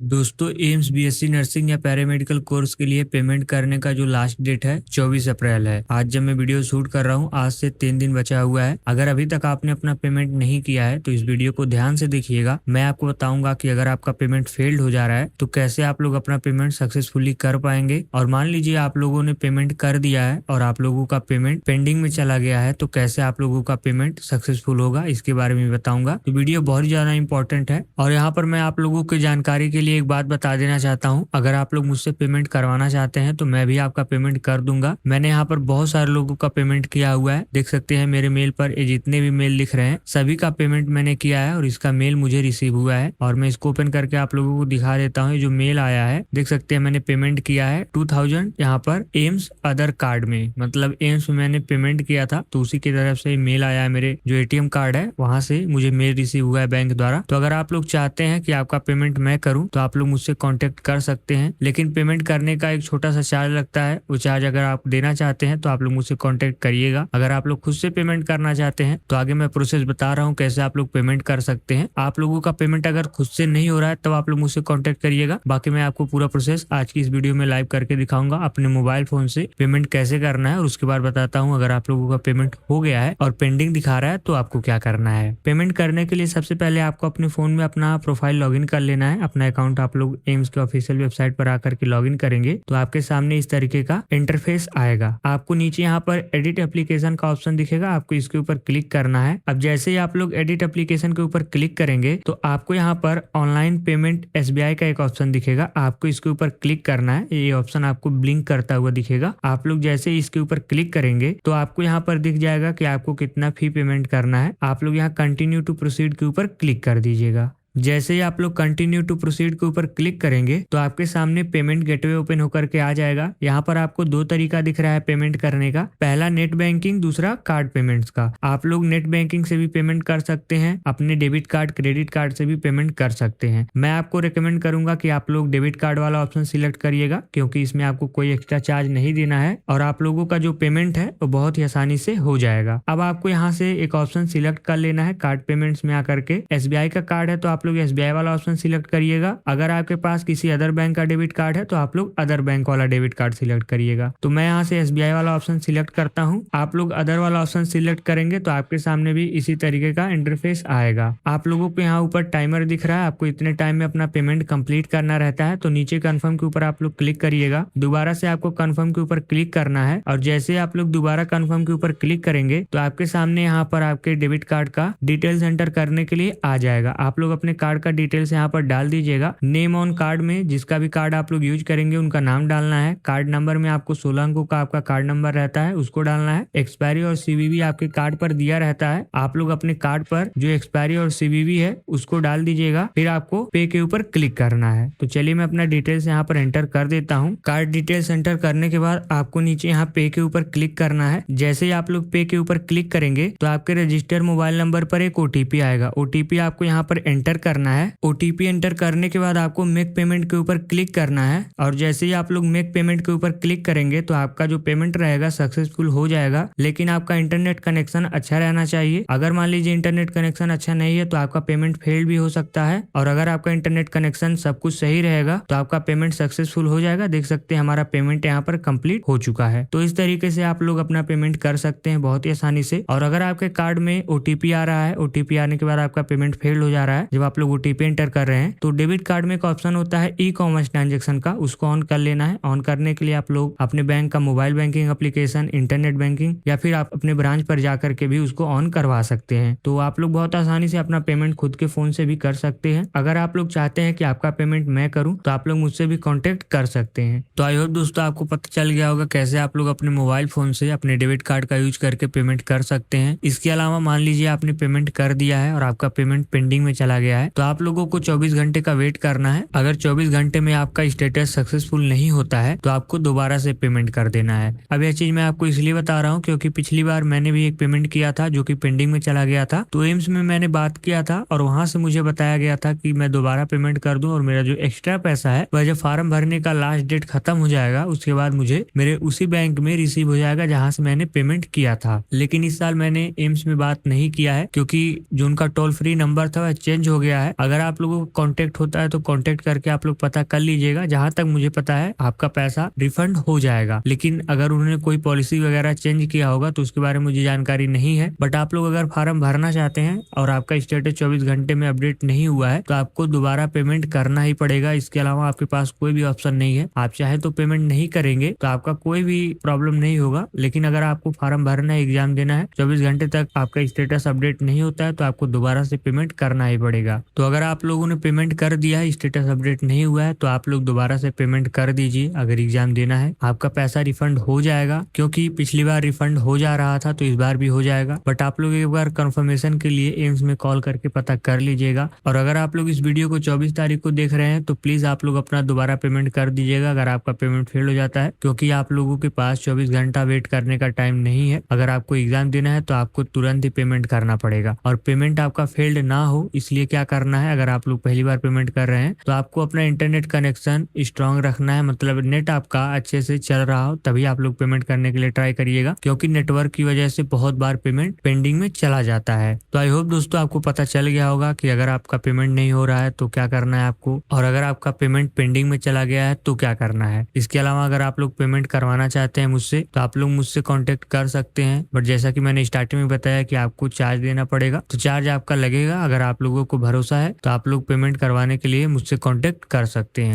दोस्तों AIIMS BSc nursing या paramedical course के लिए पेमेंट करने का जो लास्ट डेट है 24 अप्रैल है। आज जब मैं वीडियो शूट कर रहा हूँ आज से 3 दिन बचा हुआ है। अगर अभी तक आपने अपना पेमेंट नहीं किया है तो इस वीडियो को ध्यान से देखिएगा। मैं आपको बताऊंगा कि अगर आपका पेमेंट फेल्ड हो जा रहा है तो कैसे आप लोग अपना पेमेंट सक्सेसफुली कर पाएंगे। और मान लीजिए आप लोगों ने पेमेंट कर दिया है और आप लोगों का पेमेंट पेंडिंग में चला गया है तो कैसे आप लोगों का पेमेंट सक्सेसफुल होगा, इसके बारे में बताऊंगा। तो वीडियो बहुत ज्यादा इंपॉर्टेंट है। और यहाँ पर मैं आप लोगों की जानकारी के लिए एक बात बता देना चाहता हूँ, अगर आप लोग मुझसे पेमेंट करवाना चाहते हैं तो मैं भी आपका पेमेंट कर दूंगा। मैंने यहाँ पर बहुत सारे लोगों का पेमेंट किया हुआ है, देख सकते हैं मेरे मेल पर ये जितने भी मेल लिख रहे हैं सभी का पेमेंट मैंने किया है और इसका मेल मुझे रिसीव हुआ है। और मैं इसको ओपन करके आप लोगों को दिखा देता हूँ। जो मेल आया है देख सकते हैं मैंने पेमेंट किया है 2000 यहाँ पर एम्स अदर कार्ड में, मतलब एम्स में मैंने पेमेंट किया था तो उसी की तरफ से मेल आया है। मेरे जो एटीएम कार्ड है वहां से मुझे मेल रिसीव हुआ है बैंक द्वारा। तो अगर आप लोग चाहते हैं कि आपका पेमेंट मैं करूं तो आप लोग मुझसे कांटेक्ट कर सकते हैं, लेकिन पेमेंट करने का एक छोटा सा चार्ज लगता है। वो चार्ज अगर आप देना चाहते हैं तो आप लोग मुझसे कांटेक्ट करिएगा। अगर आप लोग खुद से पेमेंट करना चाहते हैं तो आगे मैं प्रोसेस बता रहा हूँ कैसे आप लोग पेमेंट कर सकते हैं। आप लोगों का पेमेंट अगर खुद से नहीं हो रहा है तब आप लोग मुझसे कांटेक्ट करिएगा। बाकी मैं आपको पूरा प्रोसेस आज की इस वीडियो में लाइव करके दिखाऊंगा अपने मोबाइल फोन से पेमेंट कैसे करना है। और उसके बाद बताता हूँ अगर आप लोगों का पेमेंट हो गया है और पेंडिंग दिखा रहा है तो आपको क्या करना है। पेमेंट करने के लिए सबसे पहले आपको अपने फोन में अपना प्रोफाइल लॉगिन कर लेना है। अपना अकाउंट आप लोग एम्स के ऑफिशियल वेबसाइट पर आकर के लॉगिन करेंगे तो आपके सामने इस तरीके का इंटरफेस आएगा। आपको नीचे यहाँ पर एडिट एप्लीकेशन का ऑप्शन दिखेगा, आपको इसके ऊपर क्लिक करना है। अब जैसे ही आप लोग एडिट एप्लीकेशन के ऊपर क्लिक करेंगे तो आपको यहाँ पर ऑनलाइन पेमेंट एसबीआई का एक ऑप्शन दिखेगा, आपको इसके ऊपर क्लिक करना है। ये ऑप्शन आपको ब्लिंक करता हुआ दिखेगा। आप लोग जैसे ही इसके ऊपर क्लिक करेंगे तो आपको यहाँ पर दिख जाएगा कि आपको कितना फी पेमेंट करना है। आप लोग यहाँ कंटिन्यू टू प्रोसीड के ऊपर क्लिक कर दीजिएगा। जैसे ही आप लोग कंटिन्यू टू प्रोसीड के ऊपर क्लिक करेंगे तो आपके सामने पेमेंट गेटवे ओपन होकर के आ जाएगा। यहाँ पर आपको दो तरीका दिख रहा है पेमेंट करने का, पहला नेट बैंकिंग, दूसरा कार्ड पेमेंट्स का। आप लोग नेट बैंकिंग से भी पेमेंट कर सकते हैं, अपने डेबिट कार्ड क्रेडिट कार्ड से भी पेमेंट कर सकते हैं। मैं आपको रिकमेंड करूंगा कि आप लोग डेबिट कार्ड वाला ऑप्शन सिलेक्ट करिएगा क्योंकि इसमें आपको कोई एक्स्ट्रा चार्ज नहीं देना है और आप लोगों का जो पेमेंट है वो बहुत ही आसानी से हो जाएगा। अब आपको यहाँ से एक ऑप्शन सिलेक्ट कर लेना है कार्ड पेमेंट्स में आकर के। एसबीआई का कार्ड है तो आप लोग एसबीआई वाला ऑप्शन सिलेक्ट करिएगा। अगर आपके पास किसी अदर बैंक का डेबिट कार्ड है तो आप लोग अदर बैंक वाला डेबिट कार्ड सिलेक्ट करिएगा। तो मैं यहाँ से एसबीआई वाला ऑप्शन सिलेक्ट करता हूँ। आप लोग अदर वाला ऑप्शन सिलेक्ट करेंगे तो आपके सामने भी इसी तरीके का इंटरफेस आएगा। आप लोगों को यहाँ ऊपर टाइमर दिख रहा है, आपको इतने टाइम में अपना पेमेंट कंप्लीट करना रहता है। तो नीचे कंफर्म के ऊपर आप लोग क्लिक करिएगा। दोबारा से आपको कंफर्म के ऊपर क्लिक करना है और जैसे आप लोग दोबारा कंफर्म के ऊपर क्लिक करेंगे तो आपके सामने यहाँ पर आपके डेबिट कार्ड का डिटेल्स एंटर करने के लिए आ जाएगा। आप लोग अपने कार्ड का डिटेल्स यहाँ पर डाल दीजिएगा। नेम ऑन कार्ड में जिसका भी कार्ड आप लोग यूज करेंगे उनका नाम डालना है। कार्ड नंबर में आपको 16 अंकों का आपका कार्ड नंबर रहता है उसको डालना है। एक्सपायरी और सीवीवी आपके कार्ड पर दिया रहता है, आप लोग अपने कार्ड पर जो एक्सपायरी और सीवीवी है उसको डाल दीजिएगा। फिर आपको पे के ऊपर क्लिक करना है। तो चलिए मैं अपना डिटेल्स यहाँ पर एंटर कर देता हूँ। कार्ड डिटेल्स एंटर करने के बाद आपको नीचे यहाँ पे के ऊपर क्लिक करना है। जैसे ही आप लोग पे के ऊपर क्लिक करेंगे तो आपके रजिस्टर मोबाइल नंबर पर एक ओटीपी आएगा। ओटीपी आपको यहाँ पर एंटर करना है। ओटीपी एंटर करने के बाद आपको मेक पेमेंट के ऊपर क्लिक करना है और जैसे ही आप लोग मेक पेमेंट के ऊपर क्लिक करेंगे तो आपका जो पेमेंट रहेगा सक्सेसफुल हो जाएगा। लेकिन आपका इंटरनेट कनेक्शन अच्छा रहना चाहिए। अगर मान लीजिए इंटरनेट कनेक्शन अच्छा नहीं है तो आपका पेमेंट फेल भी हो सकता है। और अगर आपका इंटरनेट कनेक्शन सब कुछ सही रहेगा तो आपका पेमेंट सक्सेसफुल हो जाएगा। देख सकते हैं हमारा पेमेंट यहाँ पर कंप्लीट हो चुका है। तो इस तरीके से आप लोग अपना पेमेंट कर सकते हैं बहुत ही आसानी से। और अगर आपके कार्ड में ओटीपी आ रहा है, ओटीपी आने के बाद आपका पेमेंट फेल हो जा रहा है, जब आप लोग ओटीपी एंटर कर रहे हैं तो डेबिट कार्ड में एक ऑप्शन होता है ई कॉमर्स ट्रांजेक्शन का, उसको ऑन कर लेना है। ऑन करने के लिए आप लोग अपने बैंक का mobile banking application, internet banking या फिर आप अपने ब्रांच पर जाकर के भी उसको ऑन करवा सकते हैं। तो आप लोग बहुत आसानी से अपना पेमेंट खुद के फोन से भी कर सकते हैं। अगर आप लोग चाहते हैं कि आपका पेमेंट मैं करूं तो आप लोग मुझसे भी कॉन्टेक्ट कर सकते हैं। तो आई होप दोस्तों आपको पता चल गया होगा कैसे आप लोग अपने मोबाइल फोन से अपने डेबिट कार्ड का यूज करके पेमेंट कर सकते हैं। इसके अलावा मान लीजिए आपने पेमेंट कर दिया है और आपका पेमेंट पेंडिंग में चला गया है तो आप लोगों को 24 घंटे का वेट करना है। अगर 24 घंटे में आपका स्टेटस सक्सेसफुल नहीं होता है तो आपको दोबारा से पेमेंट कर देना है। अब यह चीज मैं आपको इसलिए बता रहा हूँ क्योंकि पिछली बार मैंने भी एक पेमेंट किया था जो कि पेंडिंग में चला गया था। तो एम्स में मैंने बात किया था और वहां से मुझे बताया गया था कि मैं दोबारा पेमेंट कर दूं और मेरा जो एक्स्ट्रा पैसा है वह जब फॉर्म भरने का लास्ट डेट खत्म हो जाएगा उसके बाद मुझे मेरे उसी बैंक में रिसीव हो जाएगा जहां से मैंने पेमेंट किया था। लेकिन इस साल मैंने एम्स में बात नहीं किया है क्योंकि जो उनका टोल फ्री नंबर था वह चेंज हो गया है। अगर आप लोगों को कांटेक्ट होता है तो कांटेक्ट करके आप लोग पता कर लीजिएगा। जहां तक मुझे पता है आपका पैसा रिफंड हो जाएगा, लेकिन अगर उन्होंने कोई पॉलिसी वगैरह चेंज किया होगा तो उसके बारे में मुझे जानकारी नहीं है। बट आप लोग अगर फॉर्म भरना चाहते हैं और आपका स्टेटस 24 घंटे में अपडेट नहीं हुआ है तो आपको दोबारा पेमेंट करना ही पड़ेगा। इसके अलावा आपके पास कोई भी ऑप्शन नहीं है। आप चाहे तो पेमेंट नहीं करेंगे तो आपका कोई भी प्रॉब्लम नहीं होगा, लेकिन अगर आपको फॉर्म भरना है, एग्जाम देना है, 24 घंटे तक आपका स्टेटस अपडेट नहीं होता है तो आपको दोबारा से पेमेंट करना ही पड़ेगा। तो अगर आप लोगों ने पेमेंट कर दिया है, स्टेटस अपडेट नहीं हुआ है, तो आप लोग दोबारा से पेमेंट कर दीजिए। अगर एग्जाम देना है आपका पैसा रिफंड हो जाएगा, क्योंकि पिछली बार रिफंड हो जा रहा था तो इस बार भी हो जाएगा। बट आप लोग एक बार कंफर्मेशन के लिए एम्स में कॉल करके पता कर लीजिएगा। और अगर आप लोग इस वीडियो को 24 तारीख को देख रहे हैं तो प्लीज आप लोग अपना दोबारा पेमेंट कर दीजिएगा अगर आपका पेमेंट फेल हो जाता है, क्योंकि आप लोगों के पास 24 घंटा वेट करने का टाइम नहीं है। अगर आपको एग्जाम देना है तो आपको तुरंत ही पेमेंट करना पड़ेगा। और पेमेंट आपका फेल्ड ना हो इसलिए क्या करना है, अगर आप लोग पहली बार पेमेंट कर रहे हैं तो आपको अपना इंटरनेट कनेक्शन स्ट्रांग रखना है, मतलब नेट आपका अच्छे से चल रहा हो, तभी आप लोग पेमेंट करने के लिए ट्राई करिएगा, क्योंकि नेटवर्क की वजह से बहुत बार पेमेंट पेंडिंग में चला जाता है। तो आई होप दोस्तों आपको पता चल गया होगा कि अगर आपका पेमेंट नहीं हो रहा है तो क्या करना है आपको, और अगर आपका पेमेंट पेंडिंग में चला गया है तो क्या करना है। इसके अलावा अगर आप लोग पेमेंट करवाना चाहते हैं मुझसे तो आप लोग मुझसे कांटेक्ट कर सकते हैं। बट जैसा कि मैंने स्टार्टिंग में बताया कि आपको चार्ज देना पड़ेगा, तो चार्ज आपका लगेगा। अगर आप लोगों को भरोसा है तो आप लोग पेमेंट करवाने के लिए मुझसे कांटेक्ट कर सकते हैं।